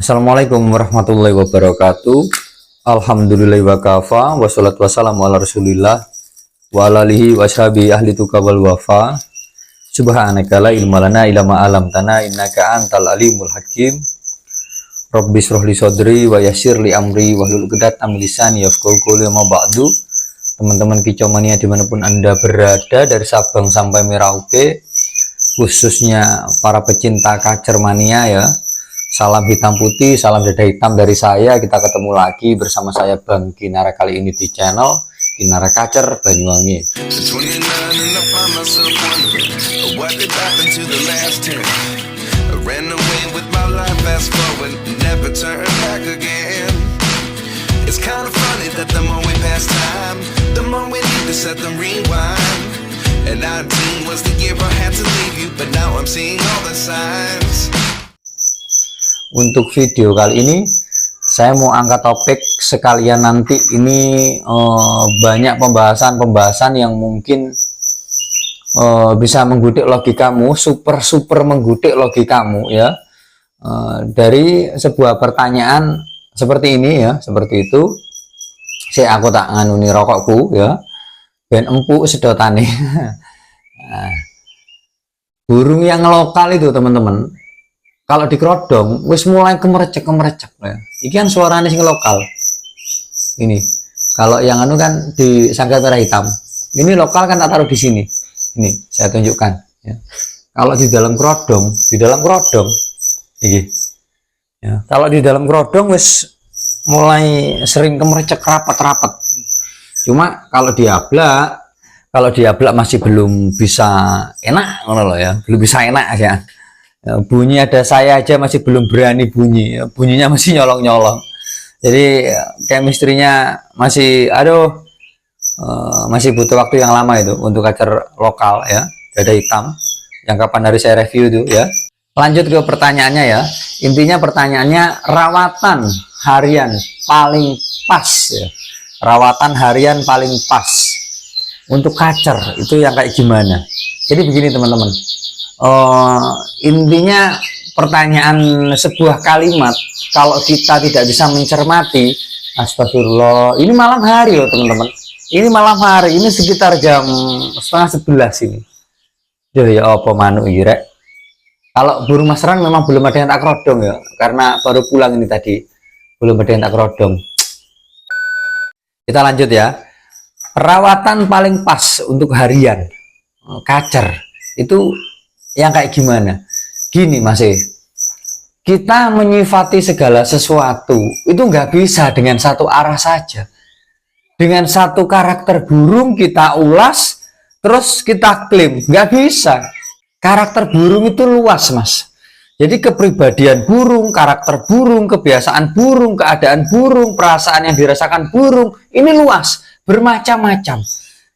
Assalamualaikum warahmatullahi wabarakatuh. Alhamdulillahi wa kafa. Wassalatu wassalamu ala rasulillah wa ala alihi wa sahbihi ahli tuqa wal wafa. Subhanaka la ilma lana illa ma 'allamtana innaka antal alimul hakim. Rabbi shrah li sadri wa yassir li amri wahlul 'uqdatam min lisani yafqahu qawli. Ma ba'du. Teman-teman kicau mania dimanapun Anda berada, dari Sabang sampai Merauke, khususnya para pecinta kacer mania ya. Salam hitam putih, salam dada hitam dari saya. Kita ketemu lagi bersama saya Bang Kinara, kali ini di channel Kinara Kacer Banyuwangi. Untuk video kali ini saya mau angkat topik sekalian, nanti ini banyak pembahasan yang mungkin bisa menggudik logikamu, super menggudik logikamu ya, dari sebuah pertanyaan seperti ini ya, seperti itu. Aku tak nganuni rokokku ya, ben empuk sedotane. Nah, burung yang lokal itu teman-teman, kalau dikerodong wis mulai kemerecek ya. Iki kan suaranya sing lokal. Ini kalau yang anu kan di sanggar merah hitam, ini lokal kan tak taruh di sini. Ini saya tunjukkan ya. Kalau di dalam kerodong iki ya, kalau di dalam kerodong wis mulai sering kemerecek rapat. Cuma kalau diablak masih belum bisa enak ngono loh ya, belum bisa enak ya. Bunyi ada saya aja masih belum berani bunyi, bunyinya masih nyolong-nyolong. Jadi chemistry-nya masih masih butuh waktu yang lama itu untuk kacer lokal ya, dada hitam yang kapan hari saya review itu ya. Lanjut ke pertanyaannya ya. Intinya pertanyaannya, rawatan harian paling pas ya. Rawatan harian paling pas untuk kacer itu yang kayak gimana? Jadi begini teman-teman. Intinya pertanyaan sebuah kalimat, kalau kita tidak bisa mencermati, astagfirullah, ini malam hari loh teman-teman, ini malam hari, ini sekitar jam 10:30 ini. Ya apa manuk irek. Kalau burung masran memang belum ada yang tak kerodong ya, karena baru pulang ini tadi, belum ada yang tak kerodong. Kita lanjut ya. Perawatan paling pas untuk harian kacer itu yang kayak gimana? Gini Mas, kita menyifati segala sesuatu itu nggak bisa dengan satu arah saja. Dengan satu karakter burung kita ulas terus kita klaim, nggak bisa. Karakter burung itu luas Mas. Jadi kepribadian burung, karakter burung, kebiasaan burung, keadaan burung, perasaan yang dirasakan burung ini luas, bermacam-macam.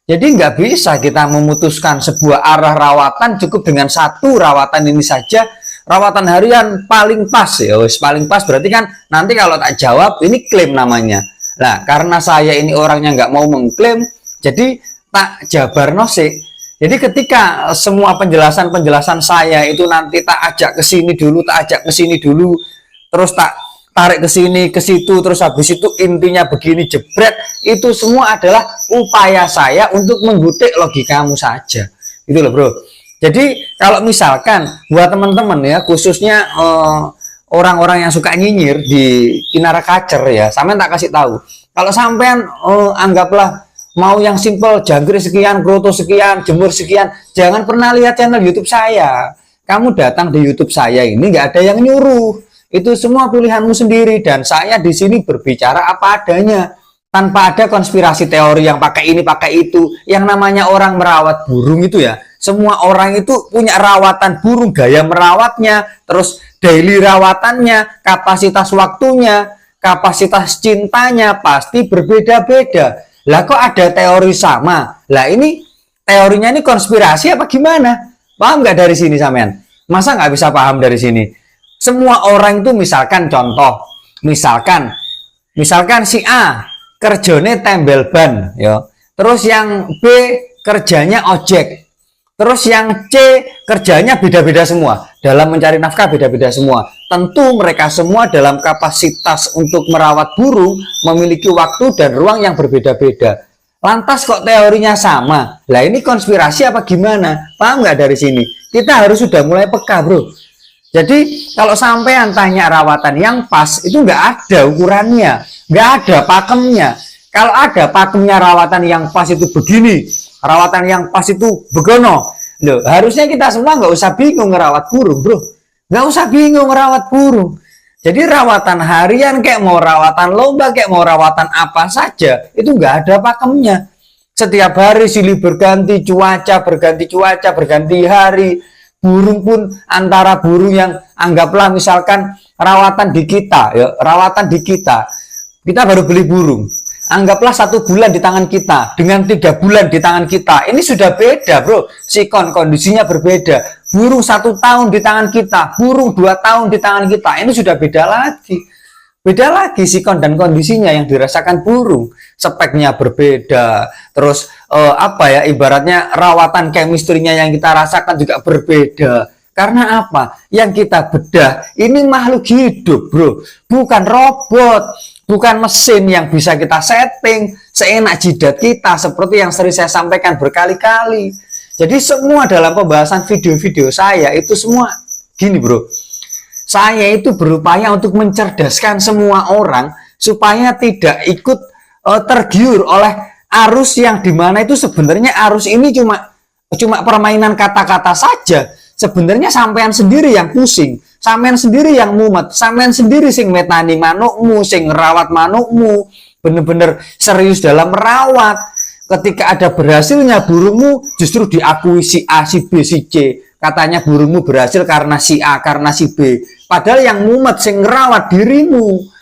Jadi nggak bisa kita memutuskan sebuah arah rawatan cukup dengan satu rawatan ini saja. Rawatan harian paling pas ya, paling pas berarti kan nanti kalau tak jawab ini klaim namanya. Nah karena saya ini orangnya nggak mau mengklaim, jadi tak jabarno sih. Jadi ketika semua penjelasan saya itu nanti tak ajak ke sini dulu, terus tak tarik ke sini ke situ, terus habis itu intinya begini jebret, itu semua adalah upaya saya untuk menggudik logikamu saja gitu loh bro. Jadi kalau misalkan buat teman-teman ya, khususnya orang-orang yang suka nyinyir di Kinara Kacer ya, sampean tak kasih tahu, kalau sampean anggaplah mau yang simple, jangkrik sekian, kroto sekian, jemur sekian, jangan pernah lihat channel YouTube saya. Kamu datang di YouTube saya ini nggak ada yang nyuruh. Itu semua pilihanmu sendiri, dan saya di sini berbicara apa adanya tanpa ada konspirasi teori yang pakai ini pakai itu. Yang namanya orang merawat burung itu ya, semua orang itu punya rawatan burung, gaya merawatnya, terus daily rawatannya, kapasitas waktunya, kapasitas cintanya pasti berbeda-beda. Lah kok ada teori sama? Lah ini teorinya ini konspirasi apa gimana? Paham nggak dari sini sampean? Masa nggak bisa paham dari sini? Semua orang itu misalkan contoh, misalkan si A kerjanya tembel ban ya, terus yang B kerjanya ojek, Terus yang C kerjanya beda-beda semua, dalam mencari nafkah beda-beda semua. Tentu mereka semua dalam kapasitas untuk merawat burung memiliki waktu dan ruang yang berbeda-beda. Lantas kok teorinya sama? Lah ini konspirasi apa gimana? Paham nggak dari sini? Kita harus sudah mulai peka, bro. Jadi kalau sampean tanya rawatan yang pas, itu nggak ada ukurannya, nggak ada pakemnya. Kalau ada pakemnya rawatan yang pas itu begini, rawatan yang pas itu begono. Loh, harusnya kita semua nggak usah bingung ngerawat burung, bro. Nggak usah bingung ngerawat burung. Jadi rawatan harian kayak mau rawatan lomba, kayak mau rawatan apa saja, itu nggak ada pakemnya. Setiap hari silih berganti cuaca, berganti hari. Burung pun antara burung yang anggaplah misalkan rawatan di kita, ya rawatan di kita baru beli burung. Anggaplah 1 bulan di tangan kita dengan 3 bulan di tangan kita, ini sudah beda, bro. Sikon kondisinya berbeda. Burung 1 tahun di tangan kita, burung 2 tahun di tangan kita, ini sudah beda lagi. Beda lagi sikon dan kondisinya yang dirasakan burung, speknya berbeda. Terus apa ya, ibaratnya rawatan chemistry-nya yang kita rasakan juga berbeda. Karena apa? Yang kita bedah ini makhluk hidup, bro, bukan robot, bukan mesin yang bisa kita setting seenak jidat kita seperti yang sering saya sampaikan berkali-kali. Jadi semua dalam pembahasan video-video saya itu semua gini, bro. Saya itu berupaya untuk mencerdaskan semua orang supaya tidak ikut tergiur oleh arus yang dimana itu sebenarnya arus ini cuma permainan kata-kata saja. Sebenarnya sampean sendiri yang pusing, sampean sendiri yang mumet, sampean sendiri sing metani manukmu, sing ngerawat manukmu, bener-bener serius dalam merawat. Ketika ada berhasilnya burungmu, justru diakui si A, si B, si C. Katanya burungmu berhasil karena si A, karena si B. Padahal yang mumet sing ngerawat dirimu.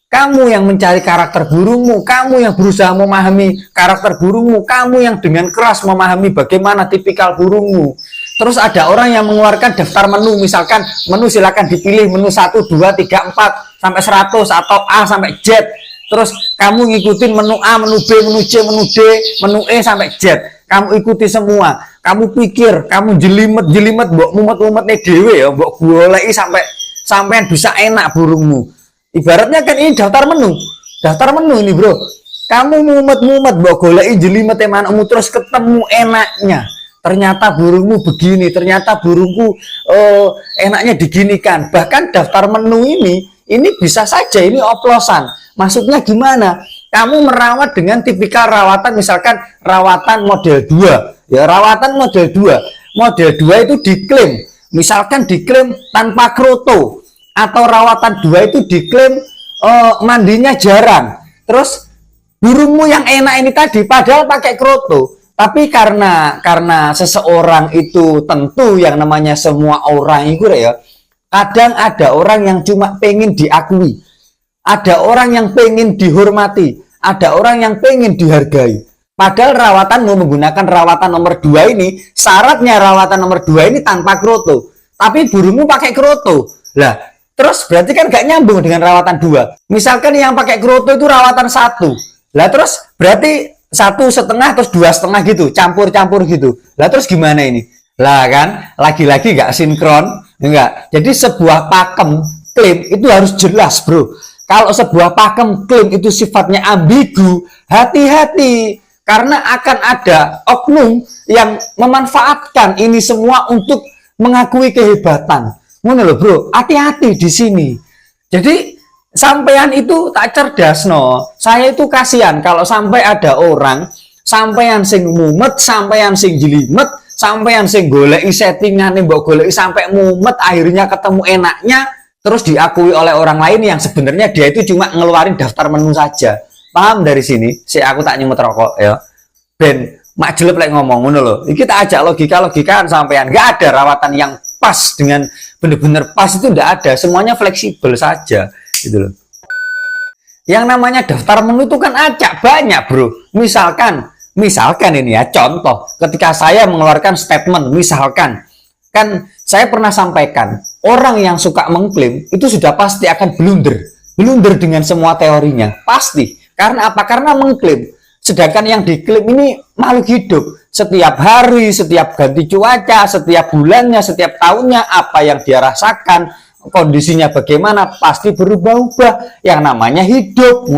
Kamu yang mencari karakter burungmu, kamu yang berusaha memahami karakter burungmu, kamu yang dengan keras memahami bagaimana tipikal burungmu. Terus ada orang yang mengeluarkan daftar menu, misalkan menu silakan dipilih menu 1, 2, 3, 4 sampai 100 atau A sampai Z. Terus kamu ngikutin menu A, menu B, menu C, menu D, menu E sampai Z. Kamu ikuti semua. Kamu pikir, kamu jelimet, mbok mumet-mumetnya dewe ya, mbok goleki sampai bisa enak burungmu. Ibaratnya kan ini daftar menu. Daftar menu ini, bro. Kamu mumet-mumet mbok goleki jelimet manukmu terus ketemu enaknya. Ternyata burungmu begini, ternyata burungku enaknya diginikan. Bahkan daftar menu ini bisa saja ini oplosan. Maksudnya gimana? Kamu merawat dengan tipikal rawatan, misalkan rawatan model 2. Ya, rawatan model 2. Model 2 itu diklaim, misalkan diklaim tanpa kroto. Atau rawatan 2 itu diklaim mandinya jarang. Terus burungmu yang enak ini tadi padahal pakai kroto. Tapi karena seseorang itu tentu yang namanya semua orang itu ya, kadang ada orang yang cuma pengen diakui, ada orang yang pengen dihormati, ada orang yang pengen dihargai. Padahal rawatan mau menggunakan rawatan nomor 2 ini, syaratnya rawatan nomor 2 ini tanpa kroto. Tapi burungmu pakai kroto. Lah, terus berarti kan gak nyambung dengan rawatan 2. Misalkan yang pakai kroto itu rawatan 1. Lah terus berarti 1,5 terus 2,5 gitu, campur-campur gitu. Lah terus gimana ini? Lah kan, lagi-lagi nggak sinkron, enggak. Jadi sebuah pakem klaim itu harus jelas, bro. Kalau sebuah pakem klaim itu sifatnya ambigu, hati-hati. Karena akan ada oknum yang memanfaatkan ini semua untuk mengakui kehebatan. Ngono loh, bro. Hati-hati di sini. Jadi sampean itu tak cerdas, no. Saya itu kasihan kalau sampai ada orang sampean sing mumet, sampean sing jelimet, sampean sing goleki settingane mbok goleki sampai mumet, akhirnya ketemu enaknya terus diakui oleh orang lain yang sebenarnya dia itu cuma ngeluarin daftar menu saja. Paham dari sini? Aku tak nyemut rokok ya. Ben mak jelek lek ngomong ngono lho. Iki tak ajak logika-logikaan sampean. Enggak ada rawatan yang pas dengan benar-benar pas, itu enggak ada. Semuanya fleksibel saja. Gitu loh. Yang namanya daftar menu itu kan acak banyak, bro. Misalkan ini ya contoh, ketika saya mengeluarkan statement, misalkan kan saya pernah sampaikan, orang yang suka mengklaim itu sudah pasti akan blunder dengan semua teorinya, pasti. Karena apa? Karena mengklaim. Sedangkan yang diklaim ini makhluk hidup, setiap hari, setiap ganti cuaca, setiap bulannya, setiap tahunnya, apa yang dia rasakan, kondisinya bagaimana, pasti berubah-ubah. Yang namanya hidup,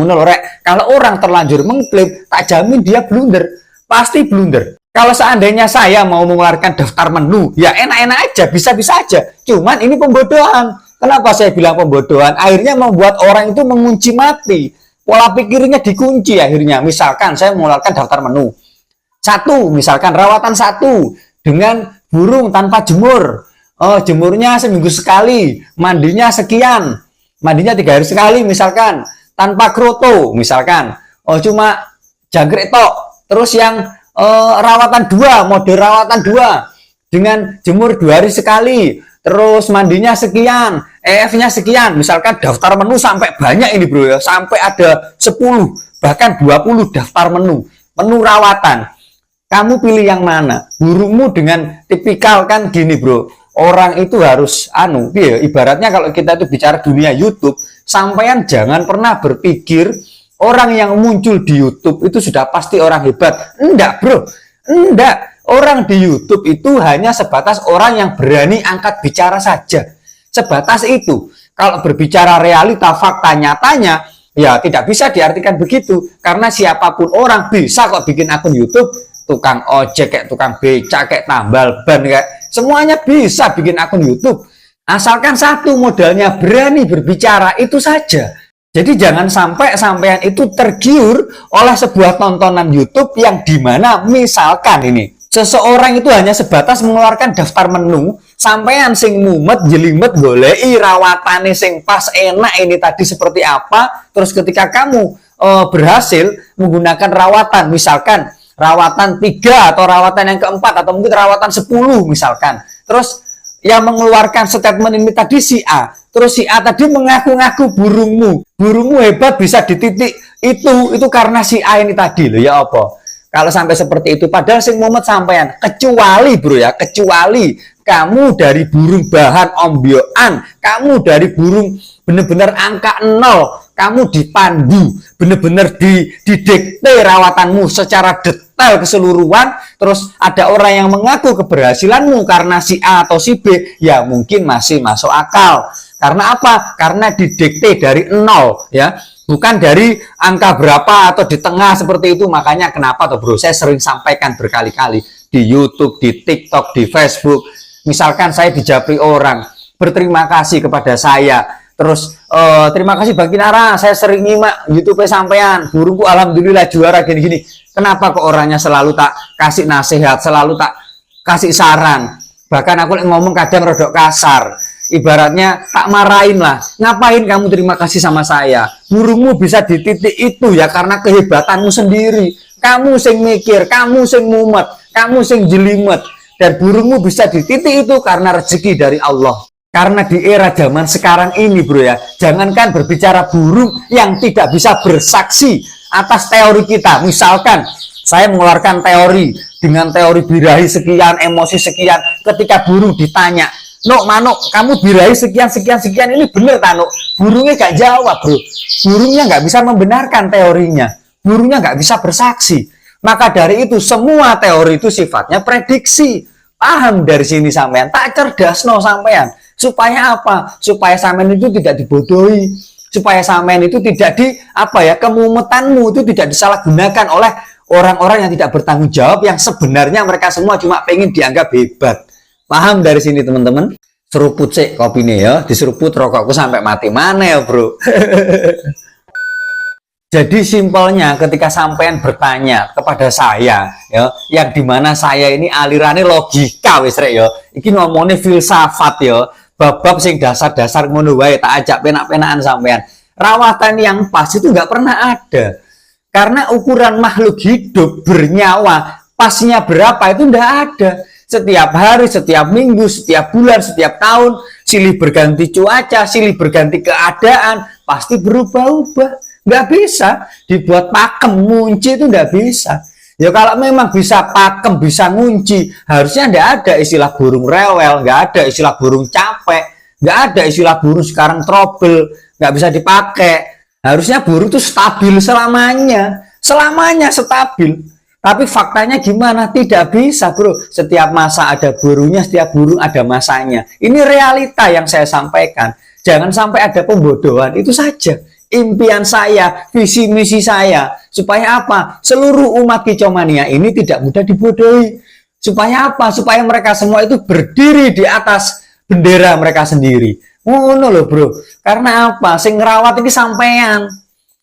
kalau orang terlanjur mengklaim, tak jamin dia blunder, pasti blunder. Kalau seandainya saya mau mengeluarkan daftar menu, ya enak-enak aja, bisa-bisa aja. Cuman ini pembodohan. Kenapa saya bilang pembodohan? Akhirnya membuat orang itu mengunci mati. Pola pikirnya dikunci akhirnya. Misalkan saya mengeluarkan daftar menu. Satu, misalkan rawatan 1 dengan burung tanpa jemur. Oh, jemurnya seminggu sekali, mandinya sekian. Mandinya 3 hari sekali misalkan. Tanpa kroto misalkan. Oh, cuma jangkrik tok. Terus yang rawatan 2, mode rawatan 2 dengan jemur 2 hari sekali, terus mandinya sekian, EF-nya sekian. Misalkan daftar menu sampai banyak ini bro ya, sampai ada 10 bahkan 20 daftar menu rawatan. Kamu pilih yang mana? Burungmu dengan tipikal kan gini bro, orang itu harus ibaratnya kalau kita itu bicara dunia YouTube, sampean jangan pernah berpikir orang yang muncul di YouTube itu sudah pasti orang hebat. Enggak bro, enggak. Orang di YouTube itu hanya sebatas orang yang berani angkat bicara saja. Sebatas itu. Kalau berbicara realita, fakta nyatanya, ya tidak bisa diartikan begitu. Karena siapapun orang bisa kok bikin akun YouTube. Tukang ojek, kayak tukang becak, kayak tambal ban, kayak semuanya bisa bikin akun YouTube. Asalkan satu, modalnya berani berbicara, itu saja. Jadi jangan sampai sampean itu tergiur oleh sebuah tontonan YouTube yang dimana misalkan ini seseorang itu hanya sebatas mengeluarkan daftar menu, sampean sing mumet jelimet golei rawatane sing pas enak ini tadi seperti apa, terus ketika kamu berhasil menggunakan rawatan, misalkan rawatan 3 atau rawatan yang keempat atau mungkin rawatan 10 misalkan, terus yang mengeluarkan statement ini tadi si A, terus si A tadi mengaku-ngaku burungmu hebat bisa di titik itu karena si A ini tadi loh, ya apa? Kalau sampai seperti itu, padahal sing mumet sampean, kecuali bro ya, kecuali kamu dari burung bahan ombyoan, kamu dari burung bener-bener angka 0, kamu dipandu, bener-bener didikte rawatanmu secara detail keseluruhan, terus ada orang yang mengaku keberhasilanmu karena si A atau si B, ya mungkin masih masuk akal. Karena apa? Karena didikte dari 0 ya, bukan dari angka berapa atau di tengah seperti itu. Makanya kenapa tuh bro, saya sering sampaikan berkali-kali di YouTube, di TikTok, di Facebook. Misalkan saya dijapri orang, berterima kasih kepada saya, terus terima kasih Bang Kinara, saya sering nyimak YouTube sampean, burungku alhamdulillah juara gini-gini. Kenapa kok orangnya selalu tak kasih nasihat, selalu tak kasih saran, bahkan aku ngomong kadang rodok kasar, ibaratnya tak marahin lah. Ngapain kamu terima kasih sama saya? Burungmu bisa di titik itu ya karena kehebatanmu sendiri. Kamu sing mikir, kamu sing mumet, kamu sing jelimet, dan burungmu bisa di titik itu karena rezeki dari Allah. Karena di era zaman sekarang ini bro ya, jangankan berbicara burung yang tidak bisa bersaksi atas teori kita. Misalkan saya mengeluarkan teori dengan teori birahi sekian, emosi sekian, ketika burung ditanya, "Nok, Manuk, kamu birahi sekian, ini bener tak, Nok?" Burungnya gak jawab bro. Burungnya gak bisa membenarkan teorinya. Burungnya gak bisa bersaksi. Maka dari itu semua teori itu sifatnya prediksi. Paham dari sini sampean? Tak cerdas no sampean. Supaya apa? Supaya sampean itu tidak dibodohi. Supaya sampean itu tidak kemumetanmu itu tidak disalahgunakan oleh orang-orang yang tidak bertanggung jawab, yang sebenarnya mereka semua cuma pengen dianggap hebat. Paham dari sini teman-teman? Seruput sih kopi nih ya, diseruput rokokku sampai mati mana ya bro. Jadi simpelnya ketika sampean bertanya kepada saya ya, yang dimana saya ini alirannya logika wis rek ya, iki ngomongnya filsafat ya, bab-bab sing dasar-dasar ngono wae tak ajak penak-penakan sampean. Rawatan yang pas itu nggak pernah ada, karena ukuran makhluk hidup bernyawa pasnya berapa itu nggak ada. Setiap hari, setiap minggu, setiap bulan, setiap tahun, silih berganti cuaca, silih berganti keadaan, pasti berubah-ubah. Nggak bisa dibuat pakem, ngunci itu nggak bisa. Ya kalau memang bisa pakem, bisa ngunci, harusnya nggak ada istilah burung rewel, nggak ada istilah burung capek, nggak ada istilah burung sekarang trouble, nggak bisa dipakai. Harusnya burung itu stabil selamanya stabil. Tapi faktanya gimana? Tidak bisa, bro. Setiap masa ada burungnya, setiap burung ada masanya. Ini realita yang saya sampaikan. Jangan sampai ada pembodohan. Itu saja impian saya, visi misi saya. Supaya apa? Seluruh umat Kicomania ini tidak mudah dibodohi. Supaya apa? Supaya mereka semua itu berdiri di atas bendera mereka sendiri. Oh, no loh, bro. Karena apa? Sing ngerawat ini sampean.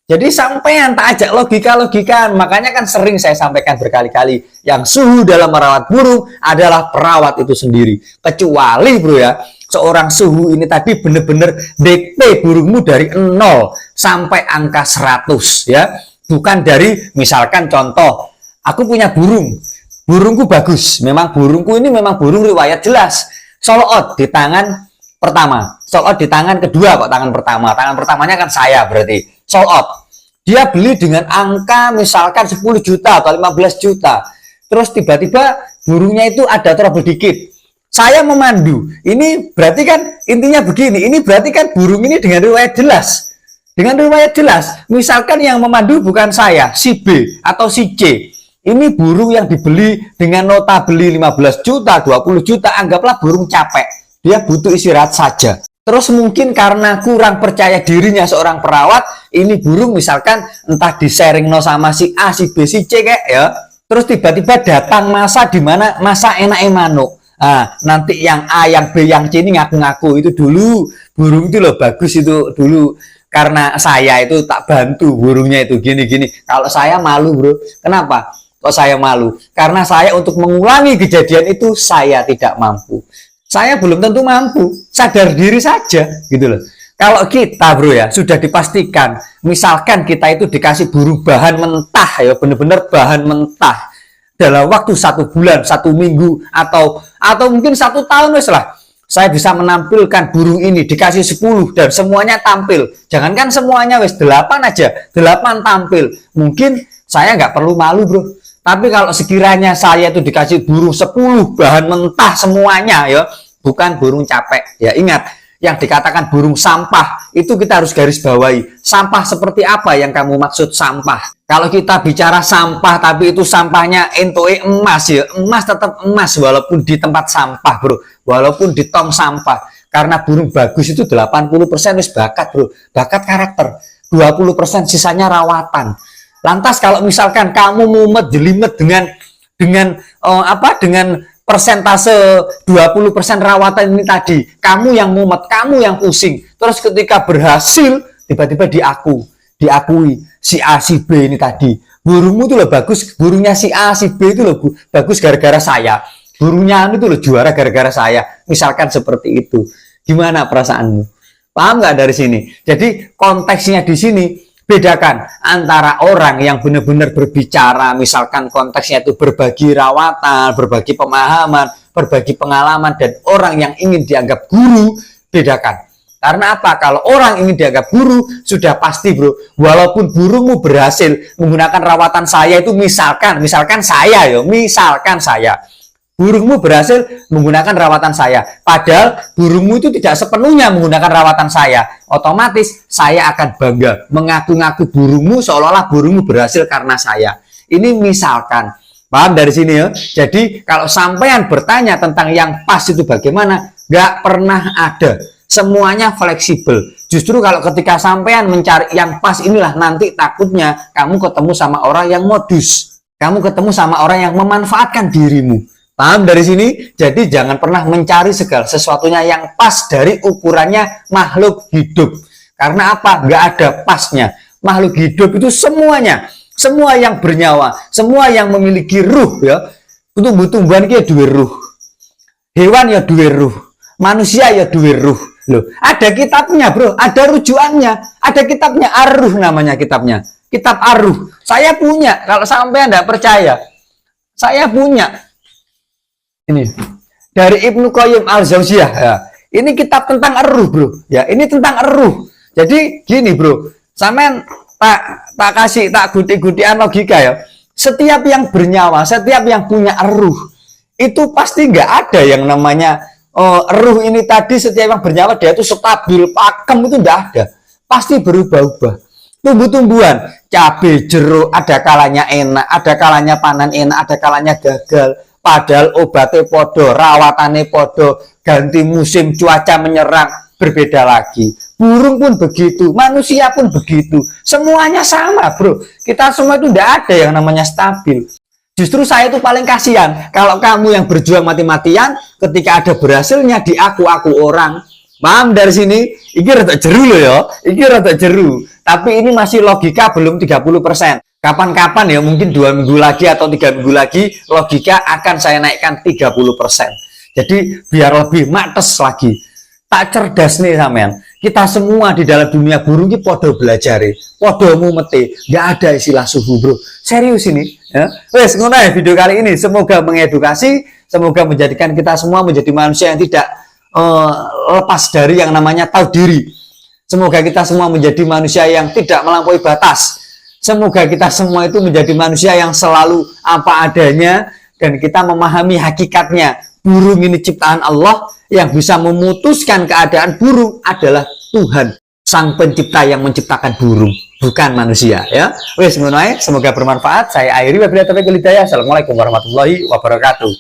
Jadi sampean tak ajak logika-logikan. Makanya kan sering saya sampaikan berkali-kali, yang suhu dalam merawat burung adalah perawat itu sendiri. Kecuali, bro ya, seorang suhu ini tadi benar-benar DP burungmu dari 0 sampai angka 100 ya. Bukan dari, misalkan contoh, aku punya burungku bagus. Memang burungku ini memang burung riwayat jelas. Sold out di tangan pertama, sold out di tangan kedua kok, tangan pertama. Tangan pertamanya kan saya berarti. Sold out. Dia beli dengan angka misalkan 10 juta atau 15 juta. Terus tiba-tiba burungnya itu ada trouble dikit. Saya memandu. Ini berarti kan intinya begini. Ini berarti kan burung ini dengan riwayat jelas. Dengan riwayat jelas. Misalkan yang memandu bukan saya, si B atau si C. Ini burung yang dibeli dengan nota beli 15 juta, 20 juta. Anggaplah burung capek. Dia butuh istirahat saja. Terus mungkin karena kurang percaya dirinya seorang perawat, ini burung misalkan entah di-sharing no sama si A, si B, si C kayak ya. Terus tiba-tiba datang masa di mana masa enak manuk. Nah, nanti yang A, yang B, yang C ini ngaku-ngaku itu dulu burung itu loh bagus itu dulu. Karena saya itu tak bantu burungnya itu gini-gini. Kalau saya malu, bro. Kenapa? Kok saya malu? Karena saya untuk mengulangi kejadian itu saya tidak mampu. Saya belum tentu mampu, sadar diri saja gitu loh. Kalau kita, bro ya, sudah dipastikan, misalkan kita itu dikasih burung bahan mentah ya, bener-bener bahan mentah dalam waktu 1 bulan, 1 minggu atau mungkin 1 tahun wes lah, saya bisa menampilkan burung ini dikasih 10 dan semuanya tampil. Jangankan semuanya wes 8 aja, 8 tampil. Mungkin saya nggak perlu malu, bro. Tapi kalau sekiranya saya itu dikasih burung 10 bahan mentah semuanya ya, bukan burung capek. Ya ingat, yang dikatakan burung sampah, itu kita harus garis bawahi. Sampah seperti apa yang kamu maksud sampah? Kalau kita bicara sampah, tapi itu sampahnya entoe emas ya. Emas tetap emas walaupun di tempat sampah, bro. Walaupun di tong sampah. Karena burung bagus itu 80% wis bakat, bro. Bakat karakter. 20% sisanya rawatan. Lantas kalau misalkan kamu mumet jelimet dengan persentase 20% rawatan ini tadi, kamu yang mumet, kamu yang pusing. Terus ketika berhasil tiba-tiba diakui si A si B ini tadi, burungmu itu loh bagus, burungnya si A si B itu loh bagus gara-gara saya, burungnya itu loh juara gara-gara saya. Misalkan seperti itu, gimana perasaanmu? Paham nggak dari sini? Jadi konteksnya di sini, bedakan antara orang yang benar-benar berbicara, misalkan konteksnya itu berbagi rawatan, berbagi pemahaman, berbagi pengalaman, dan orang yang ingin dianggap guru, bedakan. Karena apa? Kalau orang ingin dianggap guru, sudah pasti, bro, walaupun burungmu berhasil menggunakan rawatan saya itu, misalkan saya, burungmu berhasil menggunakan rawatan saya, padahal burungmu itu tidak sepenuhnya menggunakan rawatan saya, otomatis saya akan bangga mengaku-ngaku burungmu seolah-olah burungmu berhasil karena saya. Ini misalkan, paham dari sini ya? Jadi kalau sampean bertanya tentang yang pas itu bagaimana, nggak pernah ada. Semuanya fleksibel. Justru kalau ketika sampean mencari yang pas inilah, nanti takutnya kamu ketemu sama orang yang modus, kamu ketemu sama orang yang memanfaatkan dirimu. Paham dari sini? Jadi jangan pernah mencari segala sesuatunya yang pas dari ukurannya makhluk hidup. Karena apa? Nggak ada pasnya. Makhluk hidup itu semuanya, semua yang bernyawa, semua yang memiliki ruh ya. Tumbuh-tumbuhan ya duwe ruh. Hewan ya duwe ruh. Manusia ya duwe ruh. Loh, ada kitabnya, bro. Ada rujukannya. Ada kitabnya, Ar-Ruh namanya kitabnya. Kitab Ar-Ruh. Saya punya. Kalau sampai Anda percaya, saya punya. Ini dari Ibnu Qayyim Al-Jauziyah ya. Ini kitab tentang Ar-Ruh, bro. Ya, ini tentang Ar-Ruh. Jadi gini, bro. Sampean tak kasih tak guti-gutian logika ya. Setiap yang bernyawa, setiap yang punya Ar-Ruh, itu pasti nggak ada yang namanya ruh ini tadi. Setiap yang bernyawa dia itu stabil, pakem, itu nggak ada. Pasti berubah-ubah. Tumbuh-tumbuhan, cabai, jeruk, ada kalanya enak, ada kalanya panen enak, ada kalanya gagal. Padahal obatnya podo, rawatannya podo, ganti musim cuaca menyerang, berbeda lagi. Burung pun begitu, manusia pun begitu. Semuanya sama, bro. Kita semua itu tidak ada yang namanya stabil. Justru saya itu paling kasihan kalau kamu yang berjuang mati-matian, ketika ada berhasilnya di aku orang. Paham dari sini? Iki rada jeru loh ya. Iki rada jeru. Tapi ini masih logika belum 30%. Kapan-kapan ya mungkin 2 minggu lagi atau 3 minggu lagi logika akan saya naikkan 30%. Jadi biar lebih mates lagi. Tak cerdas nih sampean. Kita semua di dalam dunia burung ini podo belajar, podo mumete. Nggak ada istilah suhu, bro. Serius ini. Ya. Wes, ngono ya video kali ini. Semoga mengedukasi, semoga menjadikan kita semua menjadi manusia yang tidak lepas dari yang namanya tahu diri. Semoga kita semua menjadi manusia yang tidak melampaui batas. Semoga kita semua itu menjadi manusia yang selalu apa adanya dan kita memahami hakikatnya. Burung ini ciptaan Allah, yang bisa memutuskan keadaan burung adalah Tuhan, Sang Pencipta yang menciptakan burung, bukan manusia ya. Wes ngono ae, semoga bermanfaat. Saya akhiri wabillahi taufiq wal hidayah. Assalamualaikum warahmatullahi wabarakatuh.